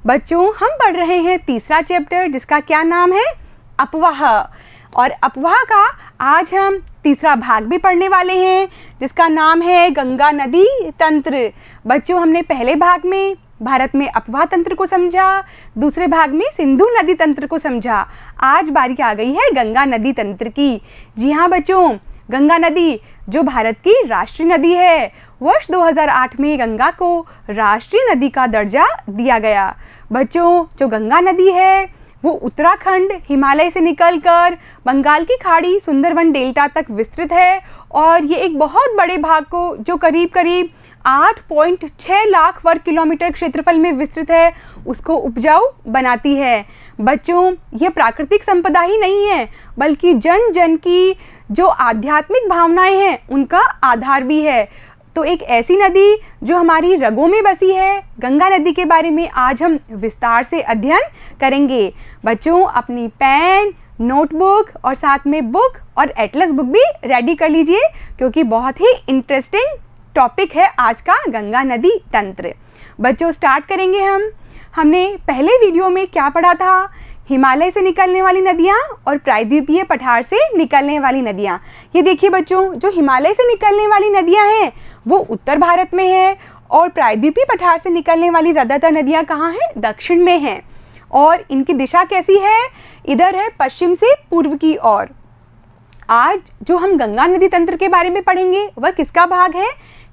बच्चों, हम पढ़ रहे हैं तीसरा चैप्टर जिसका क्या नाम है, अपवाह। और अपवाह का आज हम तीसरा भाग भी पढ़ने वाले हैं जिसका नाम है गंगा नदी तंत्र। बच्चों, हमने पहले भाग में भारत में अपवाह तंत्र को समझा, दूसरे भाग में सिंधु नदी तंत्र को समझा। आज बारी आ गई है गंगा नदी तंत्र की। जी हाँ बच्चों, गंगा नदी जो भारत की राष्ट्रीय नदी है, वर्ष 2008 में गंगा को राष्ट्रीय नदी का दर्जा दिया गया। बच्चों, जो गंगा नदी है वो उत्तराखंड, हिमालय से निकलकर बंगाल की खाड़ी, सुंदरवन डेल्टा तक विस्तृत है और ये एक बहुत बड़े भाग को जो करीब 8.6 लाख वर्ग किलोमीटर क्षेत्रफल में विस्तृत है उसको उपजाऊ बनाती है। बच्चों, ये प्राकृतिक संपदा ही नहीं है बल्कि जन जन की जो आध्यात्मिक भावनाएं हैं उनका आधार भी है। तो एक ऐसी नदी जो हमारी रगों में बसी है, गंगा नदी के बारे में आज हम विस्तार से अध्ययन करेंगे। बच्चों, अपनी पेन, नोटबुक और साथ में बुक और एटलस बुक भी रेडी कर लीजिए क्योंकि बहुत ही इंटरेस्टिंग टॉपिक है आज का गंगा नदी तंत्र। बच्चों, स्टार्ट करेंगे हमने पहले वीडियो में क्या पढ़ा था, हिमालय से निकलने वाली नदियाँ और प्रायद्वीपीय पठार से निकलने वाली नदियाँ। ये देखिए बच्चों, जो हिमालय से निकलने वाली नदियाँ हैं वो उत्तर भारत में है और प्रायद्वीपीय पठार से निकलने वाली ज़्यादातर नदियाँ कहाँ हैं, दक्षिण में हैं। और इनकी दिशा कैसी है, इधर है पश्चिम से पूर्व की ओर। आज जो हम गंगा नदी तंत्र के बारे में पढ़ेंगे वह किसका भाग है,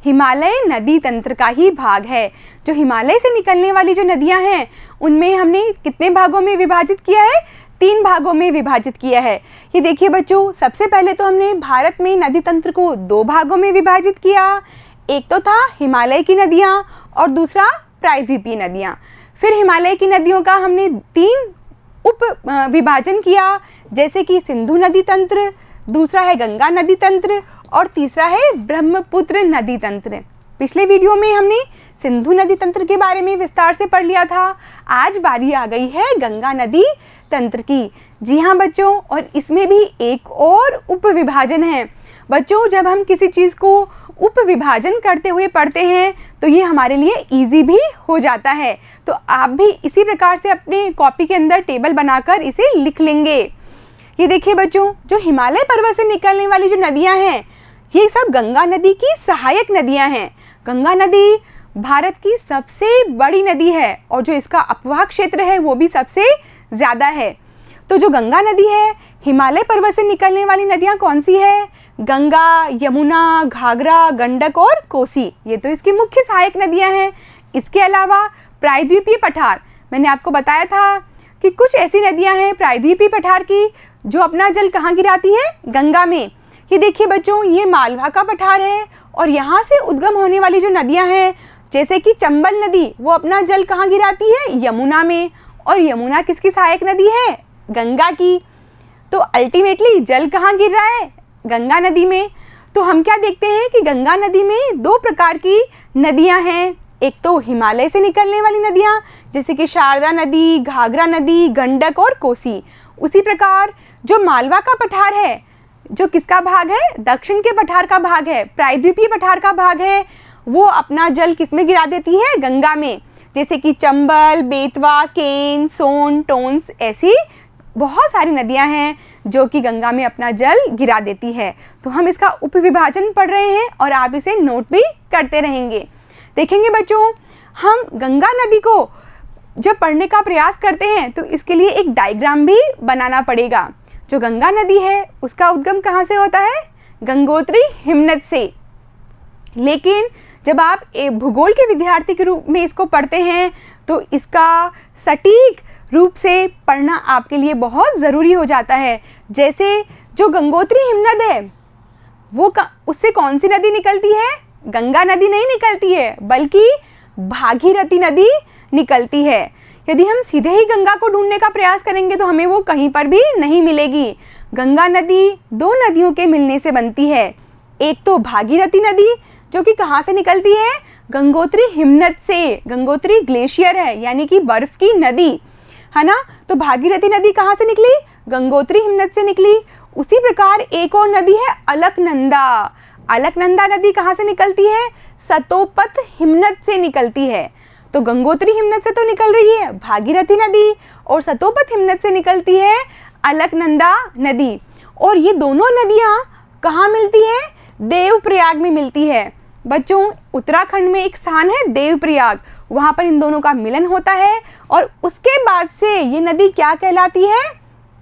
हिमालय नदी तंत्र का ही भाग है। जो हिमालय से निकलने वाली जो नदियां हैं उनमें हमने कितने भागों में विभाजित किया है, 3 भागों में विभाजित किया है। ये देखिए बच्चों, सबसे पहले तो हमने भारत में नदी तंत्र को 2 भागों में विभाजित किया। एक तो था हिमालय की नदियां और दूसरा प्रायद्वीपीय नदियां। फिर हिमालय की नदियों का हमने 3 उप विभाजन किया, जैसे कि सिंधु नदी तंत्र, दूसरा है गंगा नदी तंत्र और तीसरा है ब्रह्मपुत्र नदी तंत्र। पिछले वीडियो में हमने सिंधु नदी तंत्र के बारे में विस्तार से पढ़ लिया था। आज बारी आ गई है गंगा नदी तंत्र की। जी हाँ बच्चों, और इसमें भी एक और उप विभाजन है। बच्चों, जब हम किसी चीज़ को उप विभाजन करते हुए पढ़ते हैं तो ये हमारे लिए इजी भी हो जाता है। तो आप भी इसी प्रकार से अपने कॉपी के अंदर टेबल बनाकर इसे लिख लेंगे। ये देखिए बच्चों, जो हिमालय पर्वत से निकलने वाली जो नदियाँ हैं ये सब गंगा नदी की सहायक नदियां हैं। गंगा नदी भारत की सबसे बड़ी नदी है और जो इसका अपवाह क्षेत्र है वो भी सबसे ज़्यादा है। तो जो गंगा नदी है, हिमालय पर्वत से निकलने वाली नदियां कौन सी है, गंगा, यमुना, घाघरा, गंडक और कोसी, ये तो इसकी मुख्य सहायक नदियां हैं। इसके अलावा प्रायद्वीपीय पठार, मैंने आपको बताया था कि कुछ ऐसी नदियाँ हैं प्रायद्वीपीय पठार की जो अपना जल कहाँ गिराती है, गंगा में। ये देखिए बच्चों, ये मालवा का पठार है और यहाँ से उद्गम होने वाली जो नदियाँ हैं जैसे कि चंबल नदी, वो अपना जल कहाँ गिराती है, यमुना में। और यमुना किसकी सहायक नदी है, गंगा की। तो अल्टीमेटली जल कहाँ गिर रहा है, गंगा नदी में। तो हम क्या देखते हैं कि गंगा नदी में 2 प्रकार की नदियाँ हैं। एक तो हिमालय से निकलने वाली नदियाँ जैसे कि शारदा नदी, घाघरा नदी, गंडक और कोसी। उसी प्रकार जो मालवा का पठार है जो किसका भाग है, दक्षिण के पठार का भाग है, प्रायद्वीपीय पठार का भाग है, वो अपना जल किस में गिरा देती है, गंगा में। जैसे कि चंबल, बेतवा, केन, सोन, टोंस, ऐसी बहुत सारी नदियां हैं जो कि गंगा में अपना जल गिरा देती है। तो हम इसका उपविभाजन पढ़ रहे हैं और आप इसे नोट भी करते रहेंगे। देखेंगे बच्चों, हम गंगा नदी को जब पढ़ने का प्रयास करते हैं तो इसके लिए एक डायग्राम भी बनाना पड़ेगा। जो गंगा नदी है उसका उद्गम कहाँ से होता है, गंगोत्री हिमनद से। लेकिन जब आप एक भूगोल के विद्यार्थी के रूप में इसको पढ़ते हैं तो इसका सटीक रूप से पढ़ना आपके लिए बहुत ज़रूरी हो जाता है। जैसे जो गंगोत्री हिमनद है वो उससे कौन सी नदी निकलती है, गंगा नदी नहीं निकलती है बल्कि भागीरथी नदी निकलती है। यदि हम सीधे ही गंगा को ढूंढने का प्रयास करेंगे तो हमें वो कहीं पर भी नहीं मिलेगी। गंगा नदी 2 नदियों के मिलने से बनती है। एक तो भागीरथी नदी जो कि कहाँ से निकलती है, गंगोत्री हिमनद से। गंगोत्री ग्लेशियर है यानी कि बर्फ की नदी है ना। तो भागीरथी नदी कहाँ से निकली, गंगोत्री हिमनद से निकली। उसी प्रकार एक और नदी है अलकनंदा। अलकनंदा नदी कहाँ से निकलती है, सतोपत हिमनद से निकलती है। तो गंगोत्री हिमनद से तो निकल रही है भागीरथी नदी और सतोपथ हिमनद से निकलती है अलकनंदा नदी। और ये दोनों नदियाँ कहाँ मिलती है? देवप्रयाग में मिलती है। बच्चों, उत्तराखंड में एक स्थान है देवप्रयाग, वहाँ पर इन दोनों का मिलन होता है और उसके बाद से ये नदी क्या कहलाती है?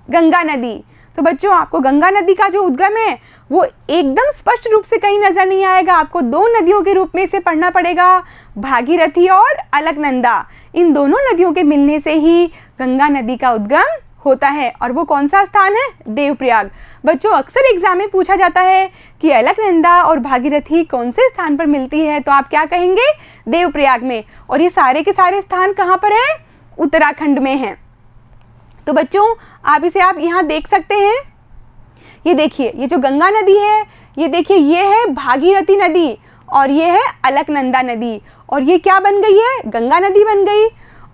गंगा नदी। तो बच्चों, आपको गंगा नदी का जो उद्गम है वो एकदम स्पष्ट रूप से कहीं नजर नहीं आएगा, आपको दो नदियों के रूप में इसे पढ़ना पड़ेगा, भागीरथी और अलकनंदा। इन दोनों नदियों के मिलने से ही गंगा नदी का उद्गम होता है और वो कौन सा स्थान है? देवप्रयाग। बच्चों, अक्सर एग्जाम में पूछा जाता है कि अलकनंदा और भागीरथी कौन से स्थान पर मिलती है, तो आप क्या कहेंगे? देवप्रयाग में। और ये सारे के सारे स्थान कहाँ पर है? उत्तराखंड में हैं। तो बच्चों, आप इसे यहाँ देख सकते हैं। ये देखिए, ये जो गंगा नदी है, ये देखिए, ये है भागीरथी नदी और ये है अलकनंदा नदी। और ये क्या बन गई है? गंगा नदी बन गई।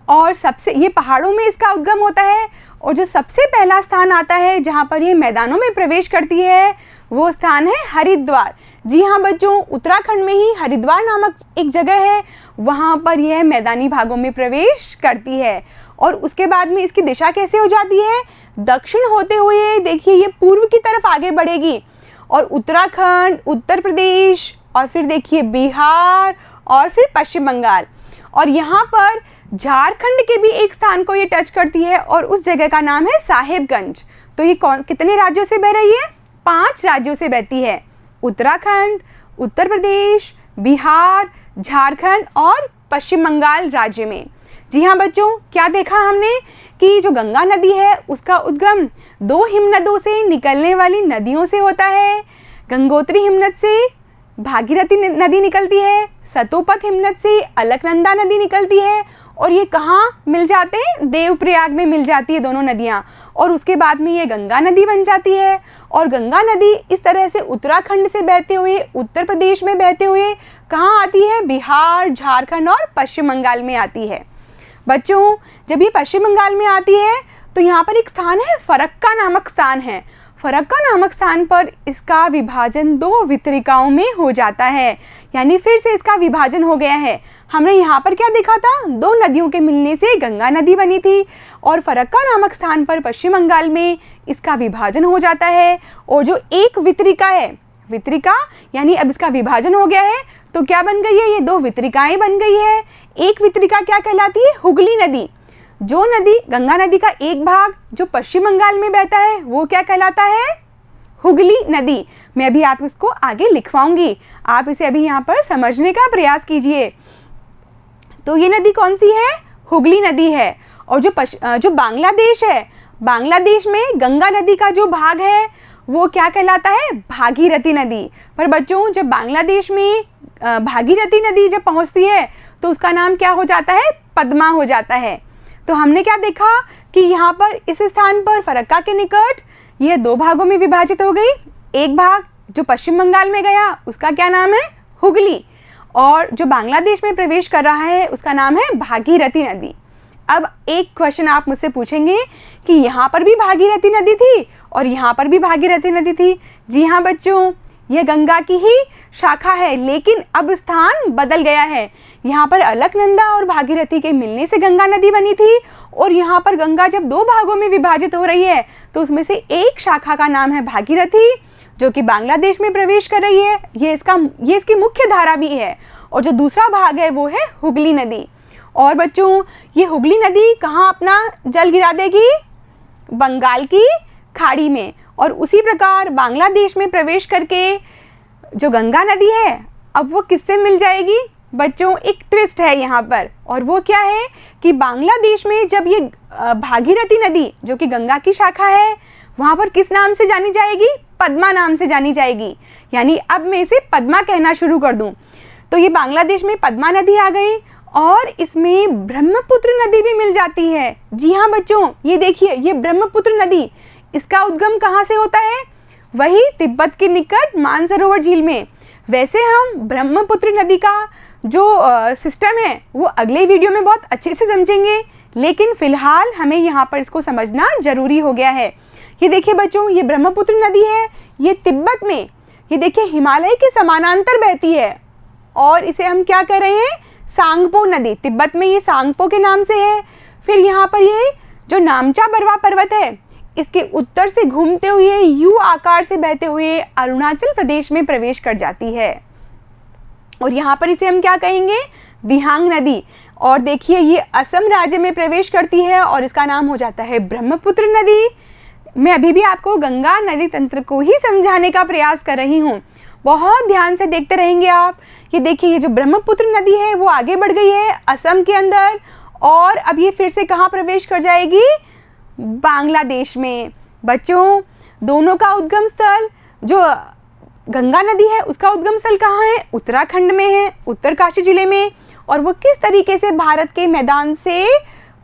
और सबसे ये पहाड़ों में इसका उद्गम होता है और जो सबसे पहला स्थान आता है जहाँ पर ये मैदानों में प्रवेश करती है वो स्थान है हरिद्वार। जी हाँ बच्चों, उत्तराखंड में ही हरिद्वार नामक एक जगह है, वहाँ पर यह मैदानी भागों में प्रवेश करती है। और उसके बाद में इसकी दिशा कैसे हो जाती है? दक्षिण होते हुए देखिए ये पूर्व की तरफ आगे बढ़ेगी और उत्तराखंड, उत्तर प्रदेश और फिर देखिए बिहार और फिर पश्चिम बंगाल और यहाँ पर झारखंड के भी एक स्थान को ये टच करती है और उस जगह का नाम है साहिबगंज। तो ये कितने राज्यों से बह रही है? 5 राज्यों से बहती है, उत्तराखंड, उत्तर प्रदेश, बिहार, झारखंड और पश्चिम बंगाल राज्य में। जी हाँ बच्चों, क्या देखा हमने कि जो गंगा नदी है उसका उद्गम 2 हिमनदों से निकलने वाली नदियों से होता है। गंगोत्री हिमनद से भागीरथी नदी निकलती है, सतोपथ हिमनद से अलकनंदा नदी निकलती है और ये कहाँ मिल जाते हैं? देवप्रयाग में मिल जाती है दोनों नदियाँ। और उसके बाद में ये गंगा नदी बन जाती है और गंगा नदी इस तरह से उत्तराखंड से बहते हुए उत्तर प्रदेश में बहते हुए कहाँ आती है? बिहार, झारखंड और पश्चिम बंगाल में आती है। बच्चों, जब ये पश्चिम बंगाल में आती है तो यहाँ पर एक स्थान है फरक्का नामक स्थान है। फरक्का नामक स्थान पर इसका विभाजन 2 वितरिकाओं में हो जाता है, यानी फिर से इसका विभाजन हो गया है। हमने यहाँ पर क्या देखा था? 2 नदियों के मिलने से गंगा नदी बनी थी और फरक्का नामक स्थान पर पश्चिम बंगाल में इसका विभाजन हो जाता है। और जो एक वितरिका है, वितरिका यानी अब इसका विभाजन हो गया है तो क्या बन गई है? ये 2 वितरिकाएं बन गई है। एक वितरिका क्या कहलाती है? हुगली नदी। जो नदी, गंगा नदी का एक भाग जो पश्चिम बंगाल में बहता है वो क्या कहलाता है? हुगली नदी। मैं अभी आप इसको आगे लिखवाऊंगी, आप इसे अभी यहाँ पर समझने का प्रयास कीजिए। तो ये नदी कौन सी है? हुगली नदी है। और जो बांग्लादेश है, बांग्लादेश में गंगा नदी का जो भाग है वो क्या कहलाता है? भागीरथी नदी। पर बच्चों, जब बांग्लादेश में भागीरथी नदी जब पहुँचती है तो उसका नाम क्या हो जाता है? पद्मा हो जाता है। तो हमने क्या देखा कि यहाँ पर इस स्थान पर फरक्का के निकट यह 2 भागों में विभाजित हो गई। एक भाग जो पश्चिम बंगाल में गया उसका क्या नाम है? हुगली। और जो बांग्लादेश में प्रवेश कर रहा है उसका नाम है भागीरथी नदी। अब एक क्वेश्चन आप मुझसे पूछेंगे कि यहाँ पर भी भागीरथी नदी थी और यहाँ पर भी भागीरथी नदी थी। जी हाँ बच्चों, यह गंगा की ही शाखा है, लेकिन अब स्थान बदल गया है। यहाँ पर अलकनंदा और भागीरथी के मिलने से गंगा नदी बनी थी और यहाँ पर गंगा जब 2 भागों में विभाजित हो रही है तो उसमें से एक शाखा का नाम है भागीरथी जो कि बांग्लादेश में प्रवेश कर रही है। ये इसकी मुख्य धारा भी है। और जो दूसरा भाग है वो है हुगली नदी। और बच्चों, ये हुगली नदी कहाँ अपना जल गिरा देगी? बंगाल की खाड़ी में। और उसी प्रकार बांग्लादेश में प्रवेश करके जो गंगा नदी है अब वो किससे मिल जाएगी? बच्चों, एक ट्विस्ट है यहाँ पर, और वो क्या है कि बांग्लादेश में जब ये भागीरथी नदी जो कि गंगा की शाखा है वहाँ पर किस नाम से जानी जाएगी? पद्मा नाम से जानी जाएगी। यानी अब मैं इसे पद्मा कहना शुरू कर दूँ। तो ये बांग्लादेश में पद्मा नदी आ गई और इसमें ब्रह्मपुत्र नदी भी मिल जाती है। जी हाँ बच्चों, ये देखिए, ये ब्रह्मपुत्र नदी, इसका उद्गम कहाँ से होता है? वही तिब्बत के निकट मानसरोवर झील में। वैसे हम ब्रह्मपुत्र नदी का जो सिस्टम है वो अगले वीडियो में बहुत अच्छे से समझेंगे, लेकिन फिलहाल हमें यहाँ पर इसको समझना जरूरी हो गया है। ये देखिए बच्चों, ये ब्रह्मपुत्र नदी है, ये तिब्बत में, ये देखिए हिमालय के समानांतर बहती है और इसे हम क्या कह रहे हैं? सांगपो नदी, तिब्बत में ये सांगपो के नाम से है। फिर यहाँ पर ये जो नामचा बरवा पर्वत है, इसके उत्तर से घूमते हुए यू आकार से बहते हुए अरुणाचल प्रदेश में प्रवेश कर जाती है। और यहाँ पर इसे हम क्या कहेंगे, दिहांग नदी। और देखिए ये असम राज्य में प्रवेश करती है और इसका नाम हो जाता है ब्रह्मपुत्र नदी। मैं अभी भी आपको गंगा नदी तंत्र को ही समझाने का प्रयास कर रही हूँ, बहुत ध्यान से देखते रहेंगे आप। ये देखिए ये जो ब्रह्मपुत्र नदी है वो आगे बढ़ गई है असम के अंदर, और अब ये फिर से कहाँ प्रवेश कर जाएगी, बांग्लादेश में। बच्चों दोनों का उद्गम स्थल, जो गंगा नदी है उसका उद्गम स्थल कहाँ है, उत्तराखंड में है, उत्तरकाशी जिले में। और वो किस तरीके से भारत के मैदान से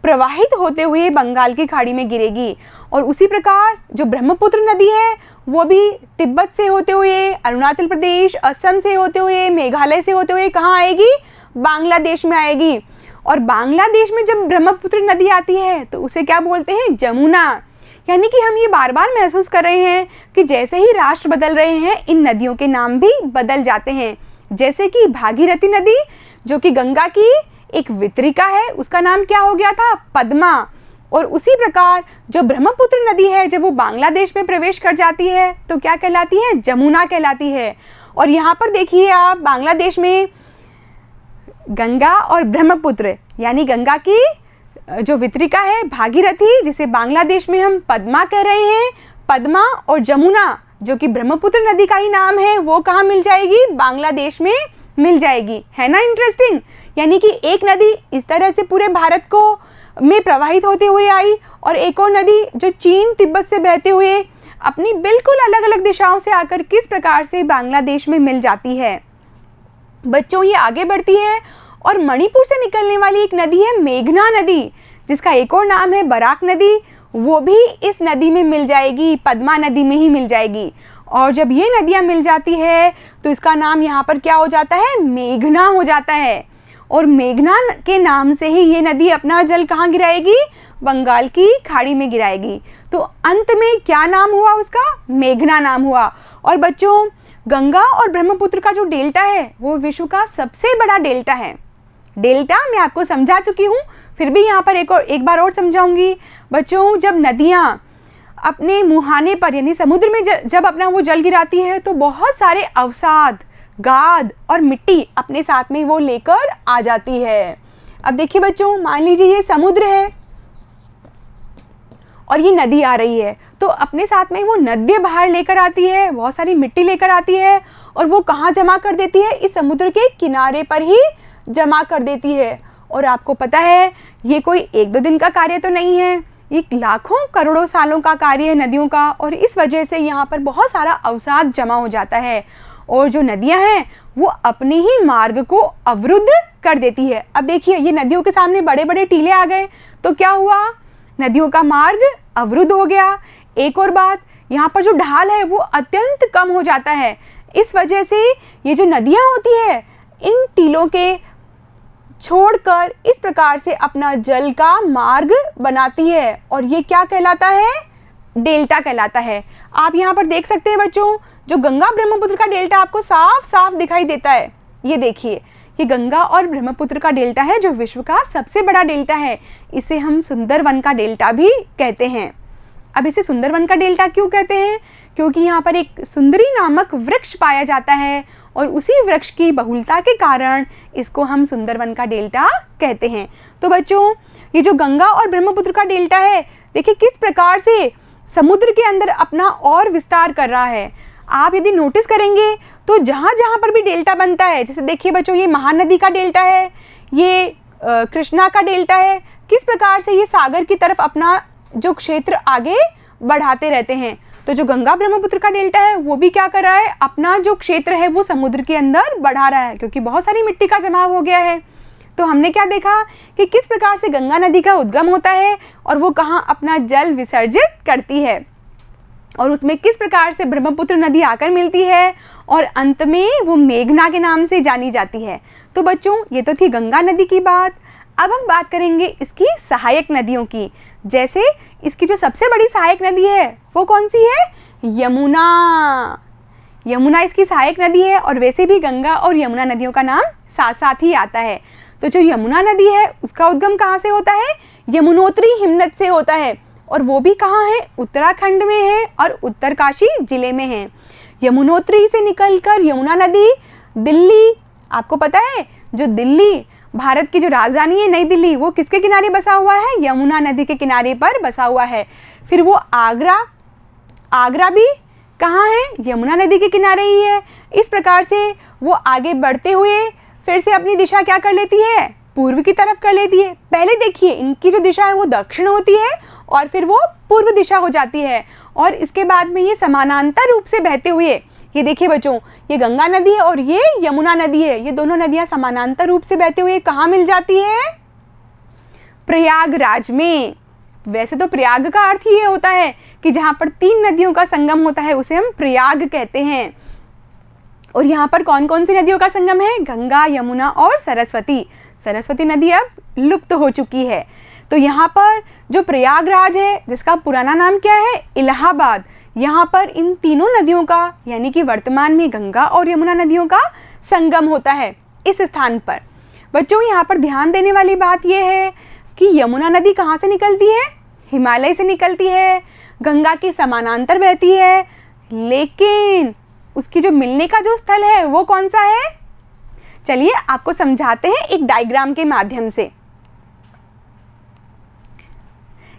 प्रवाहित होते हुए बंगाल की खाड़ी में गिरेगी। और उसी प्रकार जो ब्रह्मपुत्र नदी है वो भी तिब्बत से होते हुए अरुणाचल प्रदेश, असम से होते हुए, मेघालय से होते हुए कहाँ आएगी, बांग्लादेश में आएगी। और बांग्लादेश में जब ब्रह्मपुत्र नदी आती है तो उसे क्या बोलते हैं, जमुना। यानी कि हम ये बार बार महसूस कर रहे हैं कि जैसे ही राष्ट्र बदल रहे हैं इन नदियों के नाम भी बदल जाते हैं। जैसे कि भागीरथी नदी जो कि गंगा की एक वितरिका है, उसका नाम क्या हो गया था, पद्मा। और उसी प्रकार जो ब्रह्मपुत्र नदी है जब वो बांग्लादेश में प्रवेश कर जाती है तो क्या कहलाती है, जमुना कहलाती है। और यहाँ पर देखिए आप, बांग्लादेश में गंगा और ब्रह्मपुत्र यानी गंगा की जो वितरिका है भागीरथी, जिसे बांग्लादेश में हम पद्मा कह रहे हैं, पद्मा और जमुना जो कि ब्रह्मपुत्र नदी का ही नाम है, वो कहाँ मिल जाएगी, बांग्लादेश में मिल जाएगी। है ना इंटरेस्टिंग। यानी कि एक नदी इस तरह से पूरे भारत को में प्रवाहित होते हुए आई, और एक और नदी जो चीन तिब्बत से बहते हुए अपनी बिल्कुल अलग अलग दिशाओं से आकर किस प्रकार से बांग्लादेश में मिल जाती है। बच्चों ये आगे बढ़ती है और मणिपुर से निकलने वाली एक नदी है मेघना नदी, जिसका एक और नाम है बराक नदी, वो भी इस नदी में मिल जाएगी, पद्मा नदी में ही मिल जाएगी। और जब ये नदियाँ मिल जाती है तो इसका नाम यहाँ पर क्या हो जाता है, मेघना हो जाता है। और मेघना के नाम से ही ये नदी अपना जल कहाँ गिराएगी, बंगाल की खाड़ी में गिराएगी। तो अंत में क्या नाम हुआ उसका, मेघना नाम हुआ। और बच्चों गंगा और ब्रह्मपुत्र का जो डेल्टा है वो विश्व का सबसे बड़ा डेल्टा है। डेल्टा मैं आपको समझा चुकी हूँ, फिर भी यहाँ पर एक बार और समझाऊंगी। बच्चों जब नदियाँ अपने मुहाने पर यानी समुद्र में जब अपना वो जल गिराती है तो बहुत सारे अवसाद, गाद और मिट्टी अपने साथ में वो लेकर आ जाती है। अब देखिए बच्चों, मान लीजिए ये समुद्र है और ये नदी आ रही है, तो अपने साथ में वो नदी बाहर लेकर आती है, बहुत सारी मिट्टी लेकर आती है, और वो कहाँ जमा कर देती है, इस समुद्र के किनारे पर ही जमा कर देती है। और आपको पता है ये कोई एक दो दिन का कार्य तो नहीं है, ये लाखों करोड़ों सालों का कार्य है नदियों का। और इस वजह से यहाँ पर बहुत सारा अवसाद जमा हो जाता है, और जो नदियाँ हैं वो अपने ही मार्ग को अवरुद्ध कर देती है। अब देखिए ये नदियों के सामने बड़े बड़े टीले आ गए तो क्या हुआ, नदियों का मार्ग अवरुद्ध हो गया। एक और बात, यहाँ पर जो ढाल है वो अत्यंत कम हो जाता है। इस वजह से ये जो नदियाँ होती है इन टीलों के छोड़कर इस प्रकार से अपना जल का मार्ग बनाती है, और ये क्या कहलाता है, डेल्टा कहलाता है। आप यहाँ पर देख सकते हैं बच्चों, जो गंगा ब्रह्मपुत्र का डेल्टा आपको साफ साफ दिखाई देता है। ये देखिए, ये गंगा और ब्रह्मपुत्र का डेल्टा है जो विश्व का सबसे बड़ा डेल्टा है। इसे हम सुंदरवन का डेल्टा भी कहते हैं। अब इसे सुंदरवन का डेल्टा क्यों कहते हैं, क्योंकि यहाँ पर एक सुंदरी नामक वृक्ष पाया जाता है, और उसी वृक्ष की बहुलता के कारण इसको हम सुंदरवन का डेल्टा कहते हैं। तो बच्चों ये जो गंगा और ब्रह्मपुत्र का डेल्टा है, देखिए किस प्रकार से समुद्र के अंदर अपना और विस्तार कर रहा है। आप यदि नोटिस करेंगे तो जहाँ जहाँ पर भी डेल्टा बनता है, जैसे देखिए बच्चों ये महानदी का डेल्टा है, ये कृष्णा का डेल्टा है, किस प्रकार से ये सागर की तरफ अपना जो क्षेत्र आगे बढ़ाते रहते हैं। तो जो गंगा ब्रह्मपुत्र का डेल्टा है वो भी क्या कर रहा है, अपना जो क्षेत्र है वो समुद्र के अंदर बढ़ा रहा है, क्योंकि बहुत सारी मिट्टी का जमाव हो गया है। तो हमने क्या देखा कि किस प्रकार से गंगा नदी का उद्गम होता है और वो कहाँ अपना जल विसर्जित करती है, और उसमें किस प्रकार से ब्रह्मपुत्र नदी आकर मिलती है और अंत में वो मेघना के नाम से जानी जाती है। तो बच्चों ये तो थी गंगा नदी की बात। अब हम बात करेंगे इसकी सहायक नदियों की। जैसे इसकी जो सबसे बड़ी सहायक नदी है वो कौन सी है, यमुना। यमुना इसकी सहायक नदी है, और वैसे भी गंगा और यमुना नदियों का नाम साथ साथ ही आता है। तो जो यमुना नदी है उसका उद्गम कहाँ से होता है? यमुनोत्री हिमनद से होता है, और वो भी कहाँ है? उत्तराखंड में है और उत्तरकाशी जिले में है। यमुनोत्री से निकलकर यमुना नदी दिल्ली, आपको पता है जो दिल्ली भारत की जो राजधानी है नई दिल्ली, वो किसके किनारे बसा हुआ है? यमुना नदी के किनारे पर बसा हुआ है। फिर वो आगरा भी कहाँ है? यमुना नदी के किनारे ही है। इस प्रकार से वो आगे बढ़ते हुए फिर से अपनी दिशा क्या कर लेती है? पूर्व की तरफ कर लेती है। पहले देखिए इनकी जो दिशा है वो दक्षिण होती है और फिर वो पूर्व दिशा हो जाती है, और इसके बाद में ये समानांतर रूप से बहते हुए, ये देखिए बच्चों, ये गंगा नदी है और ये यमुना नदी है, ये दोनों नदियां समानांतर रूप से बहते हुए कहाँ मिल जाती है? प्रयागराज में। वैसे तो प्रयाग का अर्थ ही ये होता है कि जहाँ पर 3 नदियों का संगम होता है उसे हम प्रयाग कहते हैं। और यहाँ पर कौन कौन सी नदियों का संगम है? गंगा, यमुना और सरस्वती। सरस्वती नदी अब लुप्त हो चुकी है। तो यहाँ पर जो प्रयागराज है, जिसका पुराना नाम क्या है? इलाहाबाद, यहाँ पर इन तीनों नदियों का, यानी कि वर्तमान में गंगा और यमुना नदियों का संगम होता है इस स्थान पर। बच्चों यहाँ पर ध्यान देने वाली बात यह है कि यमुना नदी कहाँ से निकलती है? हिमालय से निकलती है, गंगा के समानांतर बहती है, लेकिन उसकी जो मिलने का जो स्थल है वो कौन सा है? चलिए आपको समझाते हैं एक डायग्राम के माध्यम से।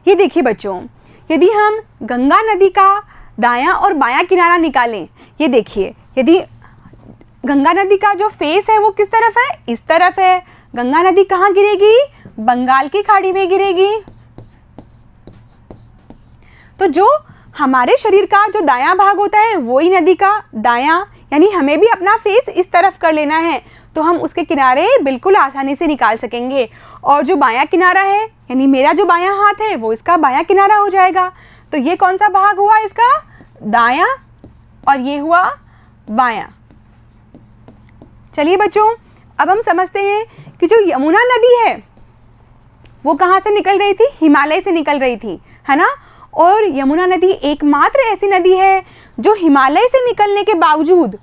ये देखिए बच्चों, यदि हम गंगा नदी का दायां और बायां किनारा निकालें, ये देखिए, यदि गंगा नदी का जो फेस है वो किस तरफ है? इस तरफ है। गंगा नदी कहाँ गिरेगी? बंगाल की खाड़ी में गिरेगी। तो जो हमारे शरीर का जो दायां भाग होता है वही नदी का दायां, यानी हमें भी अपना फेस इस तरफ कर लेना है, तो हम उसके किनारे बिल्कुल आसानी से निकाल सकेंगे। और जो बायां किनारा है, यानी मेरा जो बायां हाथ है वो इसका बायां किनारा हो जाएगा। तो ये कौन सा भाग हुआ इसका? दायां, और ये हुआ बायां। चलिए बच्चों, अब हम समझते हैं कि जो यमुना नदी है वो कहाँ से निकल रही थी? हिमालय से निकल रही थी, है ना। और यमुना नदी एकमात्र ऐसी नदी है जो हिमालय से निकलने के बावजूद,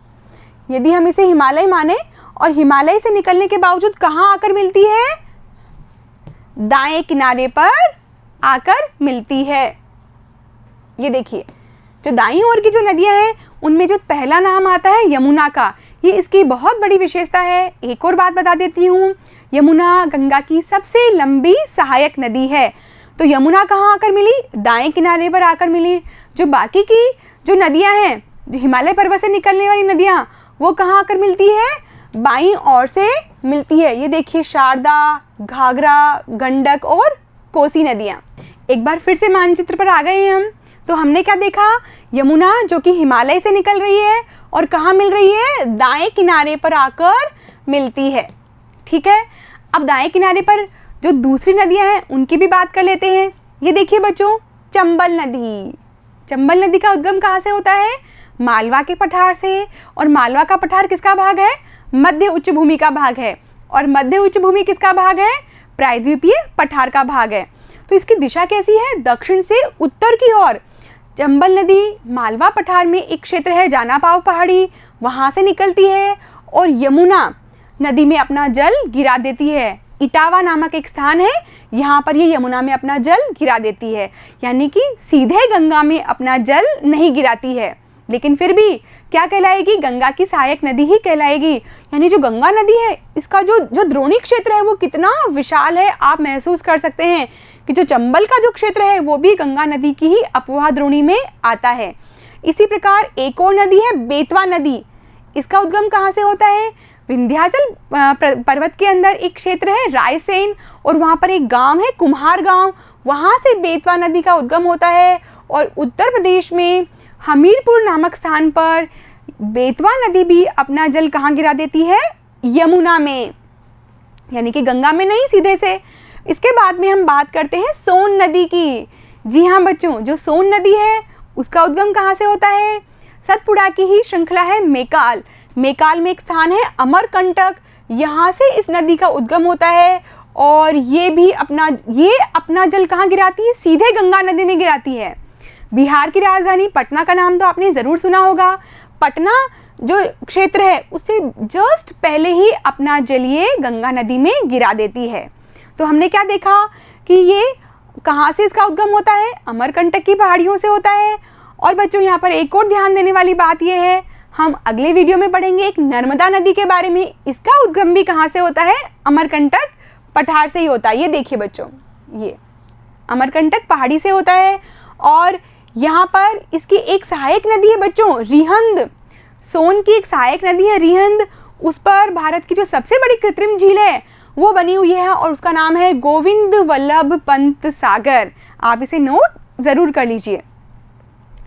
यदि हम इसे हिमालय माने, और हिमालय से निकलने के बावजूद कहाँ आकर मिलती है? दाएं किनारे पर आकर मिलती है। ये देखिए, जो दाईं ओर की जो नदियां हैं उनमें जो पहला नाम आता है यमुना का, ये इसकी बहुत बड़ी विशेषता है। एक और बात बता देती हूँ, यमुना गंगा की सबसे लंबी सहायक नदी है। तो यमुना कहाँ आकर मिली? दाएं किनारे पर आकर मिली। जो बाकी की जो नदियां हैं, जो हिमालय पर्वत से निकलने वाली नदियां, वो कहाँ आकर मिलती है? बाईं ओर से मिलती है। ये देखिए, शारदा, घाघरा, गंडक और कोसी नदियां। एक बार फिर से मानचित्र पर आ गए हम। तो हमने क्या देखा? यमुना जो कि हिमालय से निकल रही है और कहाँ मिल रही है? दाएं किनारे पर आकर मिलती है। ठीक है, अब दाएं किनारे पर जो दूसरी नदियां हैं उनकी भी बात कर लेते हैं। ये देखिए बच्चों, चंबल नदी। चंबल नदी का उद्गम कहाँ से होता है? मालवा के पठार से। और मालवा का पठार किसका भाग है? मध्य उच्च भूमि का भाग है। और मध्य उच्च भूमि किसका भाग है? प्रायद्वीपीय पठार का भाग है। तो इसकी दिशा कैसी है? दक्षिण से उत्तर की ओर। चंबल नदी मालवा पठार में एक क्षेत्र है जानापाव पहाड़ी, वहाँ से निकलती है और यमुना नदी में अपना जल गिरा देती है। इटावा नामक एक स्थान है, यहाँ पर ये यमुना में अपना जल गिरा देती है, यानी कि सीधे गंगा में अपना जल नहीं गिराती है, लेकिन फिर भी क्या कहलाएगी? गंगा की सहायक नदी ही कहलाएगी। यानी जो गंगा नदी है इसका जो द्रोणी क्षेत्र है वो कितना विशाल है, आप महसूस कर सकते हैं कि जो चंबल का जो क्षेत्र है वो भी गंगा नदी की ही अपवाह द्रोणी में आता है। इसी प्रकार एक और नदी है बेतवा नदी। इसका उद्गम कहाँ से होता है? विंध्याचल पर्वत के अंदर एक क्षेत्र है रायसेन, और वहाँ पर एक गांव है कुम्हार गांव, वहाँ से बेतवा नदी का उद्गम होता है। और उत्तर प्रदेश में हमीरपुर नामक स्थान पर बेतवा नदी भी अपना जल कहाँ गिरा देती है? यमुना में, यानी कि गंगा में नहीं, सीधे से। इसके बाद में हम बात करते हैं सोन नदी की। जी हाँ बच्चों, जो सोन नदी है उसका उद्गम कहाँ से होता है? सतपुड़ा की ही श्रृंखला है मेकाल। मेकाल में एक स्थान है अमरकंटक, यहाँ से इस नदी का उद्गम होता है। और ये अपना जल कहाँ गिराती है? सीधे गंगा नदी में गिराती है। बिहार की राजधानी पटना का नाम तो आपने ज़रूर सुना होगा। पटना जो क्षेत्र है उससे जस्ट पहले ही अपना जल ये गंगा नदी में गिरा देती है। तो हमने क्या देखा कि ये कहाँ से इसका उद्गम होता है, अमरकंटक की पहाड़ियों से होता है। और बच्चों यहाँ पर एक और ध्यान देने वाली बात यह है, हम अगले वीडियो में पढ़ेंगे एक नर्मदा नदी के बारे में, इसका उद्गम भी कहाँ से होता है, अमरकंटक पठार से ही होता है। ये देखिए बच्चों, ये अमरकंटक पहाड़ी से होता है। और यहाँ पर इसकी एक सहायक नदी है बच्चों, रिहंद, सोन की एक सहायक नदी है रिहंद, उस पर भारत की जो सबसे बड़ी कृत्रिम झील है वो बनी हुई है और उसका नाम है गोविंद वल्लभ पंत सागर। आप इसे नोट ज़रूर कर लीजिए।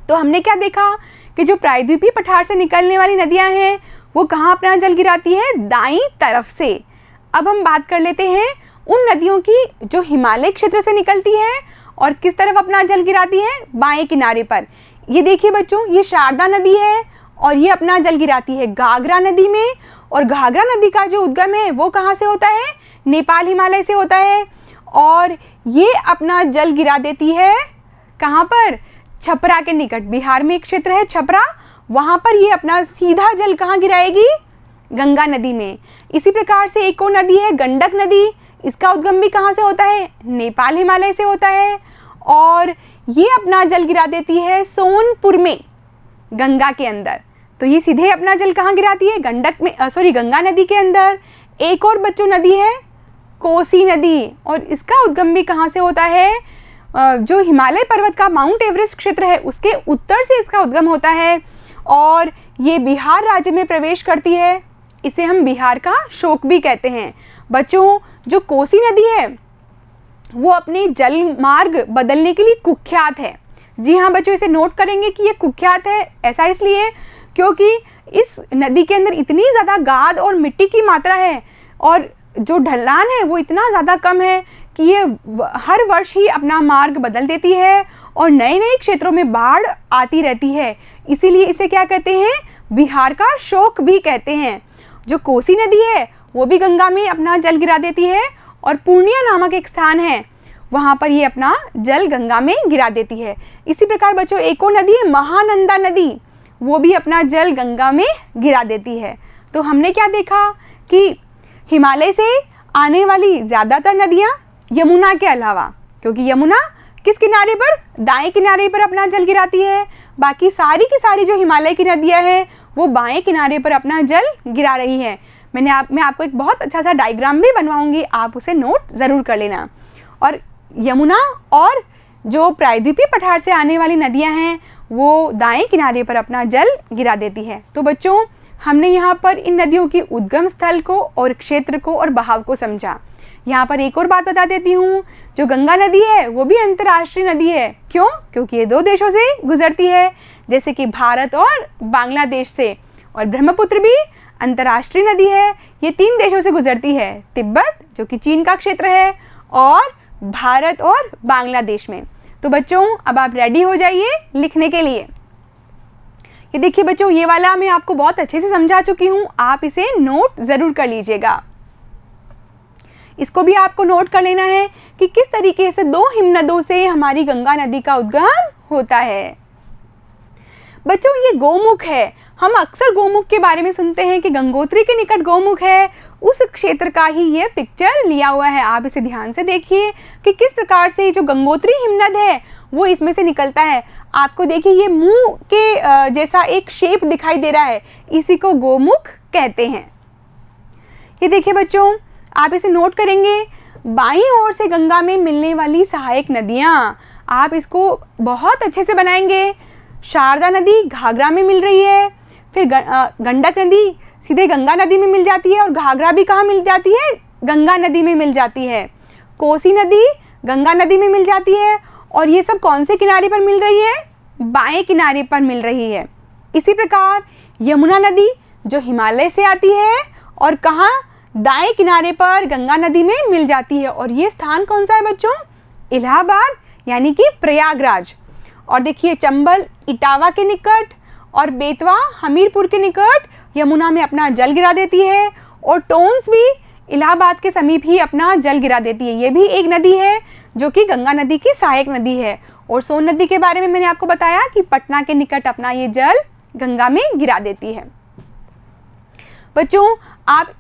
तो हमने क्या देखा कि जो प्रायद्वीपीय पठार से निकलने वाली नदियां हैं वो कहाँ अपना जल गिराती है, दाईं तरफ से। अब हम बात कर लेते हैं उन नदियों की जो हिमालय क्षेत्र से निकलती है और किस तरफ अपना जल गिराती है, बाएं किनारे पर। ये देखिए बच्चों, ये शारदा नदी है और ये अपना जल गिराती है घाघरा नदी में। और घाघरा नदी का जो उद्गम है वो कहाँ से होता है, नेपाल हिमालय से होता है। और ये अपना जल गिरा देती है कहाँ पर, छपरा के निकट। बिहार में एक क्षेत्र है छपरा, वहाँ पर ये अपना सीधा जल कहाँ गिराएगी, गंगा नदी में। इसी प्रकार से एक और नदी है गंडक नदी, इसका उद्गम भी कहाँ से होता है, नेपाल हिमालय से होता है। और ये अपना जल गिरा देती है सोनपुर में, गंगा के अंदर। तो ये सीधे अपना जल कहाँ गिराती है, गंगा नदी के अंदर। एक और बच्चों नदी है कोसी नदी, और इसका उद्गम भी कहाँ से होता है, जो हिमालय पर्वत का माउंट एवरेस्ट क्षेत्र है उसके उत्तर से इसका उद्गम होता है। और ये बिहार राज्य में प्रवेश करती है, इसे हम बिहार का शोक भी कहते हैं। बच्चों जो कोसी नदी है वो अपने जल मार्ग बदलने के लिए कुख्यात है। जी हाँ बच्चों, इसे नोट करेंगे कि ये कुख्यात है, ऐसा इसलिए क्योंकि इस नदी के अंदर इतनी ज़्यादा गाद और मिट्टी की मात्रा है और जो ढलान है वो इतना ज़्यादा कम है कि ये हर वर्ष ही अपना मार्ग बदल देती है और नए नए क्षेत्रों में बाढ़ आती रहती है। इसीलिए इसे क्या कहते हैं, बिहार का शोक भी कहते हैं। जो कोसी नदी है वो भी गंगा में अपना जल गिरा देती है और पूर्णिया नामक एक स्थान है, वहाँ पर ये अपना जल गंगा में गिरा देती है। इसी प्रकार बच्चों एक और नदी है महानंदा नदी, वो भी अपना जल गंगा में गिरा देती है। तो हमने क्या देखा कि हिमालय से आने वाली ज़्यादातर नदियाँ यमुना के अलावा, क्योंकि यमुना किस किनारे पर, दाएं किनारे पर अपना जल गिराती है, बाकी सारी की सारी जो हिमालय की नदियाँ हैं वो बाएं किनारे पर अपना जल गिरा रही है। मैं आपको एक बहुत अच्छा सा डायग्राम भी बनवाऊंगी, आप उसे नोट ज़रूर कर लेना। और यमुना और जो प्रायद्वीपीय पठार से आने वाली नदियाँ हैं वो दाएं किनारे पर अपना जल गिरा देती है। तो बच्चों हमने यहाँ पर इन नदियों की उद्गम स्थल को और क्षेत्र को और बहाव को समझा। यहाँ पर एक और बात बता देती हूँ, जो गंगा नदी है वो भी अंतर्राष्ट्रीय नदी है। क्यों? क्योंकि ये 2 देशों से गुजरती है, जैसे कि भारत और बांग्लादेश से। और ब्रह्मपुत्र भी अंतर्राष्ट्रीय नदी है, ये 3 देशों से गुजरती है, तिब्बत जो कि चीन का क्षेत्र है और भारत और बांग्लादेश में। तो बच्चों अब आप रेडी हो जाइए लिखने के लिए। ये देखिए बच्चों, ये वाला मैं आपको बहुत अच्छे से समझा चुकी हूँ, आप इसे नोट ज़रूर कर लीजिएगा। इसको भी आपको नोट कर लेना है कि किस तरीके से 2 हिमनदों से हमारी गंगा नदी का उद्गम होता है। बच्चों ये गोमुख है, हम अक्सर गोमुख के बारे में सुनते हैं कि गंगोत्री के निकट गोमुख है, उस क्षेत्र का ही ये पिक्चर लिया हुआ है। आप इसे ध्यान से देखिए कि किस प्रकार से जो गंगोत्री हिमनद है वो इसमें से निकलता है। आपको देखिए ये मुंह के जैसा एक शेप दिखाई दे रहा है, इसी को गोमुख कहते हैं। ये देखिए बच्चों, आप इसे नोट करेंगे, बाईं ओर से गंगा में मिलने वाली सहायक नदियाँ, आप इसको बहुत अच्छे से बनाएंगे। शारदा नदी घाघरा में मिल रही है, फिर गंडक नदी सीधे गंगा नदी में मिल जाती है और घाघरा भी कहाँ मिल जाती है, गंगा नदी में मिल जाती है। कोसी नदी गंगा नदी में मिल जाती है और ये सब कौन से किनारे पर मिल रही है, बाएं किनारे पर मिल रही है। इसी प्रकार यमुना नदी जो हिमालय से आती है और कहाँ, दाएं किनारे पर गंगा नदी में मिल जाती है। और ये स्थान कौन सा है बच्चों, इलाहाबाद यानी कि प्रयागराज। और देखिए चंबल इटावा के निकट और बेतवा हमीरपुर के निकट यमुना में अपना जल गिरा देती है और टोंस भी इलाहाबाद के समीप ही अपना जल गिरा देती है। ये भी एक नदी है जो कि गंगा नदी की सहायक नदी है। और सोन नदी के बारे में मैंने आपको बताया कि पटना के निकट अपना ये जल गंगा में गिरा देती है। बच्चों, आप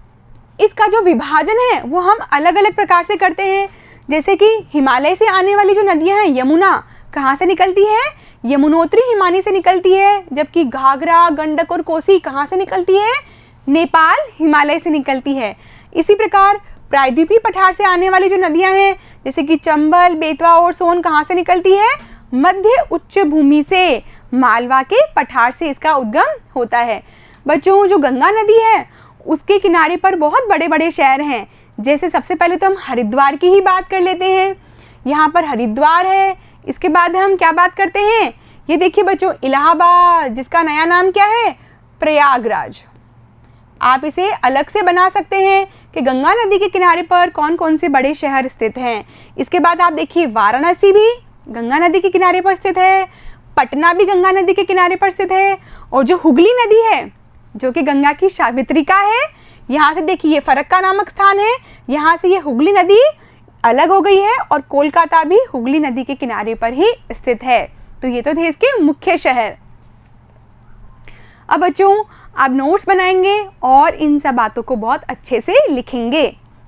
इसका जो विभाजन है वो हम अलग अलग प्रकार से करते हैं। जैसे कि हिमालय से आने वाली जो नदियां हैं, यमुना कहाँ से निकलती है? यमुनोत्री हिमानी से निकलती है। जबकि घाघरा, गंडक और कोसी कहाँ से निकलती है? नेपाल हिमालय से निकलती है। इसी प्रकार प्रायद्वीपीय पठार से आने वाली जो नदियां हैं, जैसे कि चंबल, बेतवा और सोन कहाँ से निकलती है? मध्य उच्च भूमि से, मालवा के पठार से इसका उद्गम होता है। बच्चों, जो गंगा नदी है उसके किनारे पर बहुत बड़े बड़े शहर हैं। जैसे सबसे पहले तो हम हरिद्वार की ही बात कर लेते हैं। यहाँ पर हरिद्वार है। इसके बाद हम क्या बात करते हैं? ये देखिए बच्चों, इलाहाबाद, जिसका नया नाम क्या है? प्रयागराज। आप इसे अलग से बना सकते हैं कि गंगा नदी के किनारे पर कौन कौन से बड़े शहर स्थित हैं। इसके बाद आप देखिए, वाराणसी भी गंगा नदी के किनारे पर स्थित है, पटना भी गंगा नदी के किनारे पर स्थित है, और जो हुगली नदी है जो कि गंगा की सावित्रिका है, यहाँ से देखिए ये फरक्का नामक स्थान है, यहाँ से ये हुगली नदी अलग हो गई है, और कोलकाता भी हुगली नदी के किनारे पर ही स्थित है। तो ये तो थे इसके मुख्य शहर। अब बच्चों, आप नोट्स बनाएंगे और इन सब बातों को बहुत अच्छे से लिखेंगे।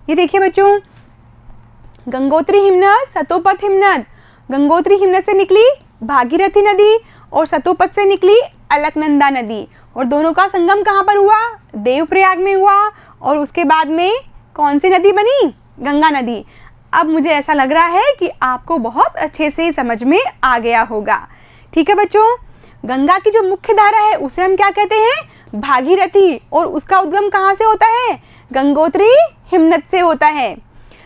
ये देखिए बच्चों, गंगोत्री हिमनद, सतोपथ हिमनद। गंगोत्री हिमनद से निकली भागीरथी नदी और सतोपथ से निकली अलकनंदा नदी, और दोनों का संगम कहाँ पर हुआ? देवप्रयाग में हुआ। और उसके बाद में कौन सी नदी बनी? गंगा नदी। अब मुझे ऐसा लग रहा है कि आपको बहुत अच्छे से समझ में आ गया होगा। ठीक है बच्चों, गंगा की जो मुख्य धारा है उसे हम क्या कहते हैं? भागीरथी। और उसका उद्गम कहाँ से होता है? गंगोत्री हिमनद से होता है।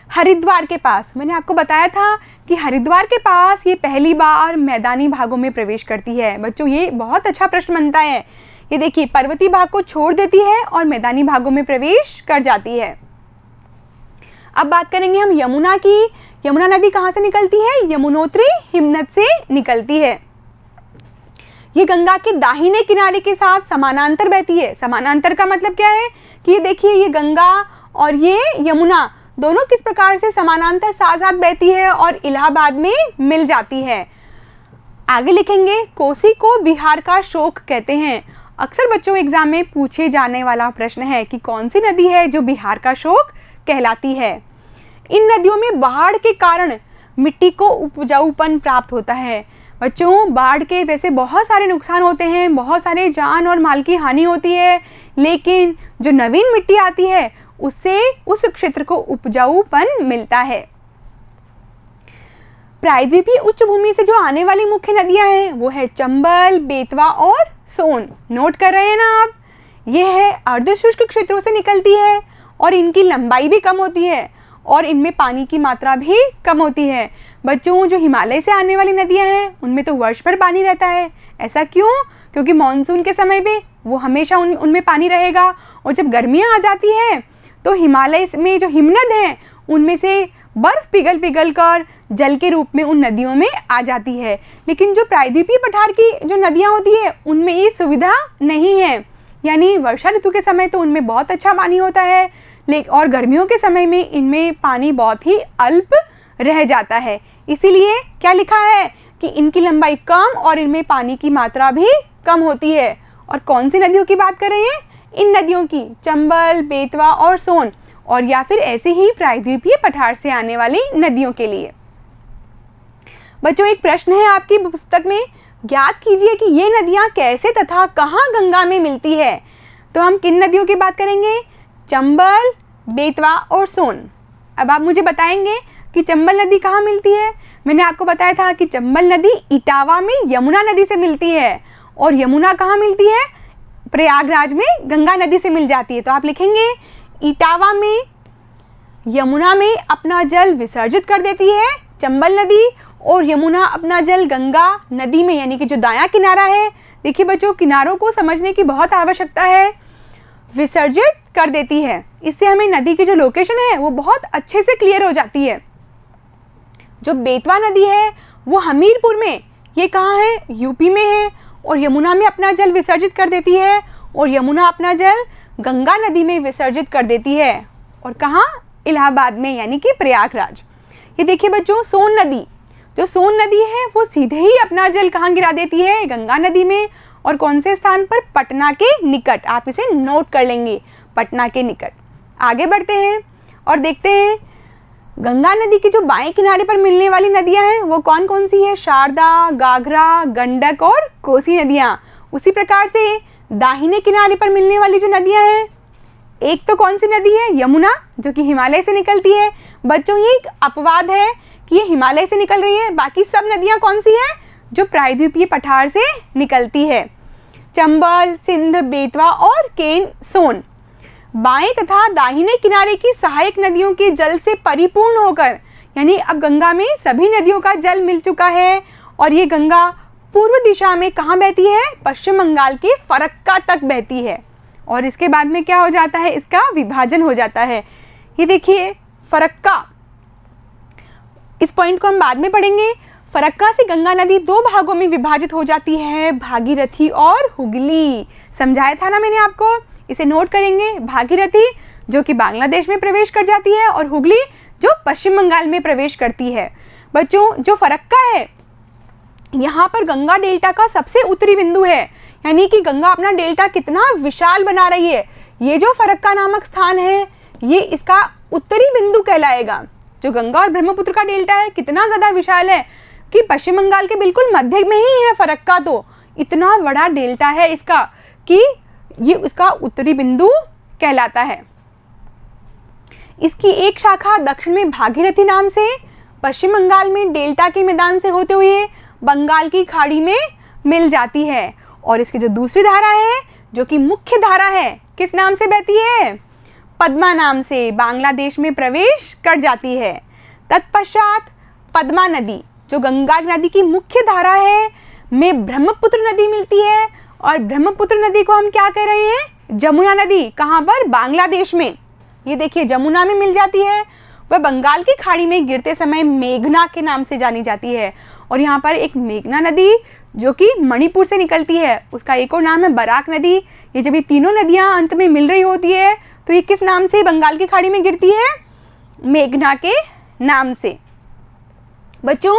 हरिद्वार के पास, मैंने आपको बताया था कि हरिद्वार के पास ये पहली बार मैदानी भागों में प्रवेश करती है। बच्चों, ये बहुत अच्छा प्रश्न बनता है। ये देखिए, पर्वतीय भाग को छोड़ देती है और मैदानी भागों में प्रवेश कर जाती है। अब बात करेंगे हम यमुना की। यमुना नदी कहाँ से निकलती है? यमुनोत्री हिमनद से निकलती है। ये गंगा के दाहिने किनारे के साथ समानांतर बहती है। समानांतर का मतलब क्या है? कि ये देखिए, ये गंगा और ये यमुना दोनों किस प्रकार से समानांतर साथ साथ बहती है और इलाहाबाद में मिल जाती है। आगे लिखेंगे, कोसी को बिहार का शोक कहते हैं। अक्सर बच्चों एग्जाम में पूछे जाने वाला प्रश्न है कि कौन सी नदी है जो बिहार का शोक कहलाती है। इन नदियों में बाढ़ के कारण मिट्टी को उपजाऊपन प्राप्त होता है। बच्चों, बाढ़ के वैसे बहुत सारे नुकसान होते हैं, बहुत सारे जान और माल की हानि होती है, लेकिन जो नवीन मिट्टी आती है उससे उस क्षेत्र को उपजाऊपन मिलता है। प्रायद्वीपीय उच्च भूमि से जो आने वाली मुख्य नदियां हैं वो है चंबल, बेतवा और सोन। नोट कर रहे हैं ना आप? ये है अर्धशुष्क क्षेत्रों से निकलती है और इनकी लंबाई भी कम होती है और इनमें पानी की मात्रा भी कम होती है। बच्चों, जो हिमालय से आने वाली नदियां हैं उनमें तो वर्ष भर पानी रहता है। ऐसा क्यों? क्योंकि मानसून के समय पे वो हमेशा उनमें पानी रहेगा, और जब गर्मियाँ आ जाती है तो हिमालय में जो हिमनद हैं उनमें से बर्फ पिघल कर जल के रूप में उन नदियों में आ जाती है। लेकिन जो प्रायद्वीपीय पठार की जो नदियाँ होती है उनमें ये सुविधा नहीं है। यानी वर्षा ऋतु के समय तो उनमें बहुत अच्छा पानी होता है, और गर्मियों के समय में इनमें पानी बहुत ही अल्प रह जाता है। इसीलिए क्या लिखा है कि इनकी लंबाई कम और इनमें पानी की मात्रा भी कम होती है। और कौन सी नदियों की बात कर रहे हैं? इन नदियों की, चंबल, बेतवा और सोन, और या फिर ऐसे ही प्रायद्वीपीय पठार से आने वाली नदियों के लिए। बच्चों, एक प्रश्न है आपकी पुस्तक में, ज्ञात कीजिए कि ये नदियाँ कैसे तथा कहाँ गंगा में मिलती है। तो हम किन नदियों की बात करेंगे? चंबल, बेतवा और सोन। अब आप मुझे बताएंगे कि चंबल नदी कहाँ मिलती है। मैंने आपको बताया था कि चंबल नदी इटावा में यमुना नदी से मिलती है, और यमुना कहाँ मिलती है? प्रयागराज में गंगा नदी से मिल जाती है। तो आप लिखेंगे, इटावा में यमुना में अपना जल विसर्जित कर देती है चंबल नदी, और यमुना अपना जल गंगा नदी में, यानी कि जो दायां किनारा है, देखिए बच्चों किनारों को समझने की बहुत आवश्यकता है, विसर्जित कर देती है। इससे हमें नदी की जो लोकेशन है वो बहुत अच्छे से क्लियर हो जाती है। जो बेतवा नदी है वो हमीरपुर में, ये कहाँ है? यूपी में है, और यमुना में अपना जल विसर्जित कर देती है, और यमुना अपना जल गंगा नदी में विसर्जित कर देती है। और कहाँ? इलाहाबाद में, यानी कि प्रयागराज। ये देखिए बच्चों, सोन नदी, जो सोन नदी है वो सीधे ही अपना जल कहाँ गिरा देती है? गंगा नदी में, और कौन से स्थान पर? पटना के निकट। आप इसे नोट कर लेंगे, पटना के निकट। आगे बढ़ते हैं और देखते हैं गंगा नदी के जो बाएं किनारे पर मिलने वाली नदियां हैं वो कौन कौन सी है? शारदा, गाघरा, गंडक और कोसी नदियां। उसी प्रकार से दाहिने किनारे पर मिलने वाली जो नदियां हैं, एक तो कौन सी नदी है? यमुना, जो कि हिमालय से निकलती है। बच्चों ये एक अपवाद है कि ये हिमालय से निकल रही है, बाकी सब नदियां कौन सी हैं? जो प्रायद्वीपीय पठार से निकलती है। चंबल, सिंध, बेतवा और केन, सोन। बाएं तथा दाहिने किनारे की सहायक नदियों के जल से परिपूर्ण होकर, यानी अब गंगा में सभी नदियों का जल मिल चुका है और ये गंगा पूर्व दिशा में कहाँ बहती है? पश्चिम बंगाल के फरक्का तक बहती है। और इसके बाद में क्या हो जाता है? इसका विभाजन हो जाता है। ये देखिए फरक्का, इस पॉइंट को हम बाद में पढ़ेंगे। फरक्का से गंगा नदी दो भागों में विभाजित हो जाती है, भागीरथी और हुगली। समझाया था ना मैंने आपको, इसे नोट करेंगे। भागीरथी जो कि बांग्लादेश में प्रवेश कर जाती है और हुगली जो पश्चिम बंगाल में प्रवेश करती है। बच्चों जो फरक्का है यहाँ पर गंगा डेल्टा का सबसे उत्तरी बिंदु है, यानी कि गंगा अपना डेल्टा कितना विशाल बना रही है। ये जो फरक्का नामक स्थान है ये इसका उत्तरी बिंदु कहलाएगा। जो गंगा और ब्रह्मपुत्र का डेल्टा है कितना ज़्यादा विशाल है कि पश्चिम बंगाल के बिल्कुल मध्य में ही है फरक्का। तो इतना बड़ा डेल्टा है इसका कि ये उसका उत्तरी बिंदु कहलाता है। इसकी एक शाखा दक्षिण में भागीरथी नाम से पश्चिम बंगाल में डेल्टा के मैदान से होते हुए बंगाल की खाड़ी में मिल जाती है। और इसकी जो दूसरी धारा है जो कि मुख्य धारा है, किस नाम से बहती है? पद्मा नाम से बांग्लादेश में प्रवेश कर जाती है। तत्पश्चात पद्मा नदी जो गंगा नदी की मुख्य धारा है में ब्रह्मपुत्र नदी मिलती है और ब्रह्मपुत्र नदी को हम क्या कह रहे हैं? जमुना नदी। कहाँ पर? बांग्लादेश में। ये देखिए जमुना में मिल जाती है। वह बंगाल की खाड़ी में गिरते समय मेघना के नाम से जानी जाती है। और यहाँ पर एक मेघना नदी जो कि मणिपुर से निकलती है, उसका एक और नाम है बराक नदी। ये जब ये तीनों नदियाँ अंत में मिल रही होती है तो ये किस नाम से बंगाल की खाड़ी में गिरती है? मेघना के नाम से। बच्चों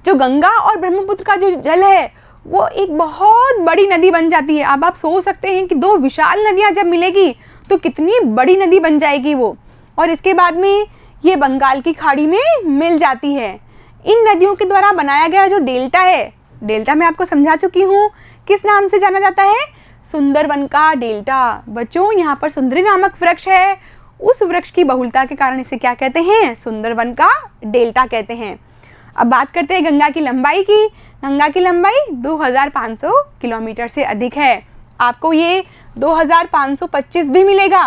जो गंगा और ब्रह्मपुत्र का जो जल है वो एक बहुत बड़ी नदी बन जाती है। अब आप सोच सकते हैं कि दो विशाल नदियां जब मिलेगी तो कितनी बड़ी नदी बन जाएगी वो। और इसके बाद में ये बंगाल की खाड़ी में मिल जाती है। इन नदियों के द्वारा बनाया गया जो डेल्टा है, डेल्टा मैं आपको समझा चुकी हूँ, किस नाम से जाना जाता है? सुंदरवन का डेल्टा। बच्चों यहाँ पर सुंदरी नामक वृक्ष है, उस वृक्ष की बहुलता के कारण इसे क्या कहते हैं? सुंदरवन का डेल्टा कहते हैं। अब बात करते हैं गंगा की लंबाई की। गंगा की लंबाई 2500 किलोमीटर से अधिक है। आपको ये 2525 भी मिलेगा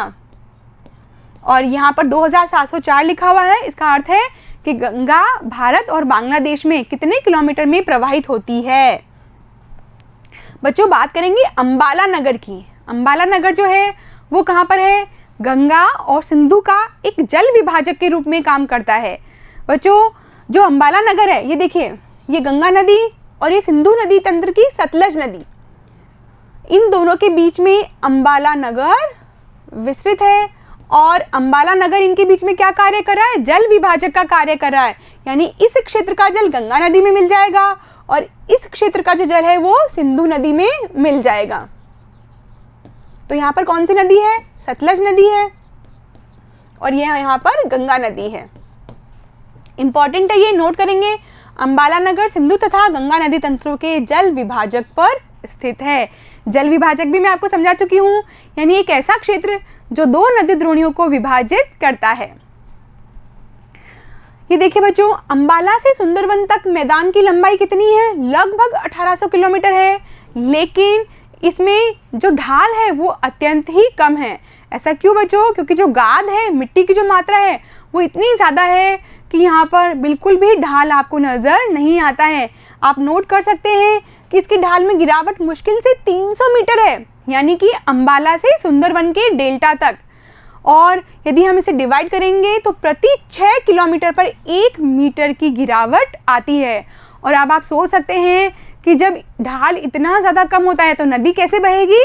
और यहाँ पर 2704 लिखा हुआ है। इसका अर्थ है कि गंगा भारत और बांग्लादेश में कितने किलोमीटर में प्रवाहित होती है। बच्चों बात करेंगे अंबाला नगर की। अंबाला नगर जो है वो कहाँ पर है? गंगा और सिंधु का एक जल विभाजक के रूप में काम करता है। बच्चों जो अंबाला नगर है, ये देखिए ये गंगा नदी और ये सिंधु नदी तंत्र की सतलज नदी, इन दोनों के बीच में अंबाला नगर विस्तृत है। और अंबाला नगर इनके बीच में क्या कार्य कर रहा है? जल विभाजक का कार्य कर रहा है। यानी इस क्षेत्र का जल गंगा नदी में मिल जाएगा और इस क्षेत्र का जो जल है वो सिंधु नदी में मिल जाएगा। तो यहाँ पर कौन सी नदी है? सतलज नदी है और यह यहाँ पर गंगा नदी है। इंपॉर्टेंट है, ये नोट करेंगे। अंबाला नगर सिंधु तथा गंगा नदी तंत्रों के जल विभाजक पर स्थित है। जल विभाजक भी मैं आपको समझा चुकी हूँ, यानी एक ऐसा क्षेत्र जो दो नदी द्रोणियों को विभाजित करता है। ये देखिए बच्चों, अंबाला से सुंदरवन तक मैदान की लंबाई कितनी है? लगभग 1800 किलोमीटर है, लेकिन इसमें जो ढाल है वो अत्यंत ही कम है। ऐसा क्यों बच्चों? क्योंकि जो गाद है, मिट्टी की जो मात्रा है वो इतनी ज़्यादा है कि यहाँ पर बिल्कुल भी ढाल आपको नज़र नहीं आता है। आप नोट कर सकते हैं कि इसकी ढाल में गिरावट मुश्किल से 300 मीटर है, यानी कि अंबाला से सुंदरवन के डेल्टा तक। और यदि हम इसे डिवाइड करेंगे तो प्रति 6 किलोमीटर पर 1 मीटर की गिरावट आती है। और अब आप सोच सकते हैं कि जब ढाल इतना ज़्यादा कम होता है तो नदी कैसे बहेगी?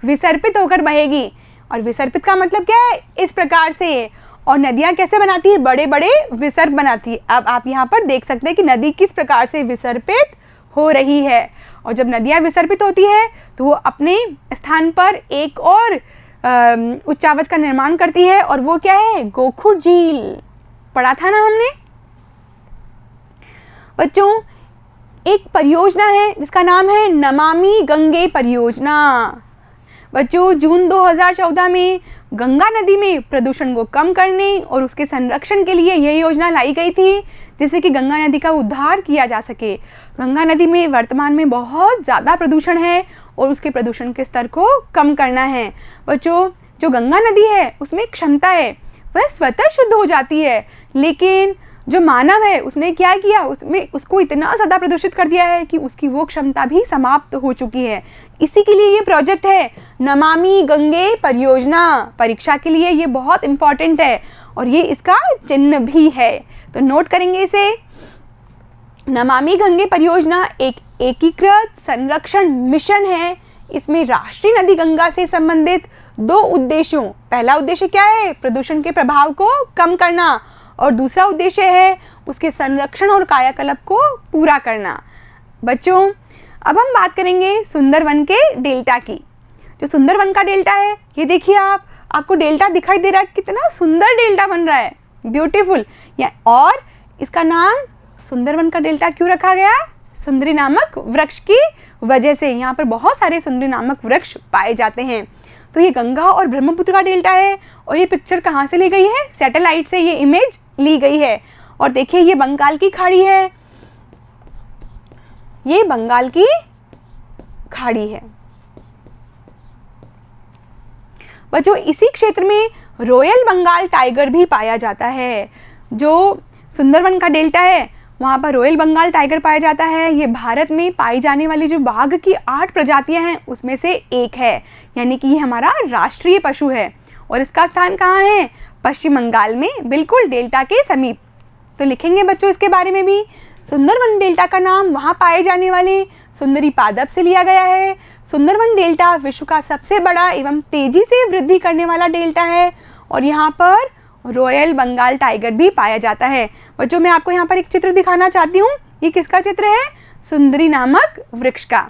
विसर्पित होकर बहेगी। और विसर्पित का मतलब क्या है? इस प्रकार से। और नदियाँ कैसे बनाती है? बड़े बड़े विसर्प बनाती है। अब आप यहाँ पर देख सकते हैं कि नदी किस प्रकार से विसर्पित हो रही है। और जब नदियाँ विसर्पित होती है तो वो अपने स्थान पर एक और उच्चावच का निर्माण करती है, और वो क्या है? गोखुर झील। पढ़ा था ना हमने बच्चों। एक परियोजना है जिसका नाम है नमामि गंगे परियोजना। बच्चों, जून 2014 में गंगा नदी में प्रदूषण को कम करने और उसके संरक्षण के लिए यह योजना लाई गई थी, जिससे कि गंगा नदी का उद्धार किया जा सके। गंगा नदी में वर्तमान में बहुत ज़्यादा प्रदूषण है और उसके प्रदूषण के स्तर को कम करना है। बच्चों, जो गंगा नदी है उसमें क्षमता है, वह स्वतः शुद्ध हो जाती है, लेकिन जो मानव है उसने क्या किया? उसको इतना ज़्यादा प्रदूषित कर दिया है कि उसकी वो क्षमता भी समाप्त हो चुकी है। इसी के लिए ये प्रोजेक्ट है नमामि गंगे परियोजना। परीक्षा के लिए ये बहुत इम्पॉर्टेंट है और ये इसका चिन्ह भी है, तो नोट करेंगे इसे। नमामि गंगे परियोजना एक एकीकृत संरक्षण मिशन है। इसमें राष्ट्रीय नदी गंगा से संबंधित 2 उद्देश्यों, पहला उद्देश्य क्या है? प्रदूषण के प्रभाव को कम करना, और दूसरा उद्देश्य है उसके संरक्षण और कायाकल्प को पूरा करना। बच्चों, अब हम बात करेंगे सुंदरवन के डेल्टा की। जो सुंदरवन का डेल्टा है, ये देखिए आपको डेल्टा दिखाई दे रहा है, कितना सुंदर डेल्टा बन रहा है, ब्यूटीफुल। और इसका नाम सुंदरवन का डेल्टा क्यों रखा गया? सुंदरी नामक वृक्ष की वजह से। यहाँ पर बहुत सारे सुंदरी नामक वृक्ष पाए जाते हैं। तो ये गंगा और ब्रह्मपुत्र का डेल्टा है, और ये पिक्चर कहाँ से ली गई है? सैटेलाइट से ये इमेज ली गई है। और देखिए ये बंगाल की खाड़ी है, ये बंगाल की खाड़ी है। बच्चों, इसी क्षेत्र में रॉयल बंगाल टाइगर भी पाया जाता है। जो सुंदरवन का डेल्टा है वहाँ पर रॉयल बंगाल टाइगर पाया जाता है। ये भारत में पाई जाने वाली जो बाघ की 8 प्रजातियां हैं उसमें से एक है, यानी कि ये हमारा राष्ट्रीय पशु है। और इसका स्थान कहाँ है? पश्चिम बंगाल में, बिल्कुल डेल्टा के समीप। तो लिखेंगे बच्चों इसके बारे में भी। सुंदरवन डेल्टा का नाम वहाँ पाए जाने वाले सुंदरी पादप से लिया गया है। सुंदरवन डेल्टा विश्व का सबसे बड़ा एवं तेजी से वृद्धि करने वाला डेल्टा है, और यहाँ पर रॉयल बंगाल टाइगर भी पाया जाता है। बच्चों, मैं आपको यहाँ पर एक चित्र दिखाना चाहती हूँ। ये किसका चित्र है? सुंदरी नामक वृक्ष का।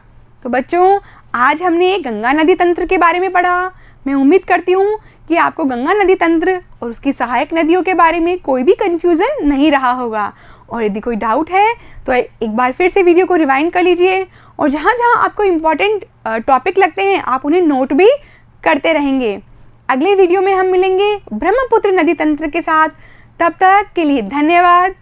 तो बच्चों, आज हमने गंगा नदी तंत्र के बारे में पढ़ा। मैं उम्मीद करती हूँ कि आपको गंगा नदी तंत्र और उसकी सहायक नदियों के बारे में कोई भी कन्फ्यूज़न नहीं रहा होगा। और यदि कोई डाउट है तो एक बार फिर से वीडियो को रिवाइंड कर लीजिए, और जहाँ जहाँ आपको इम्पॉर्टेंट टॉपिक लगते हैं आप उन्हें नोट भी करते रहेंगे। अगले वीडियो में हम मिलेंगे ब्रह्मपुत्र नदी तंत्र के साथ। तब तक के लिए धन्यवाद।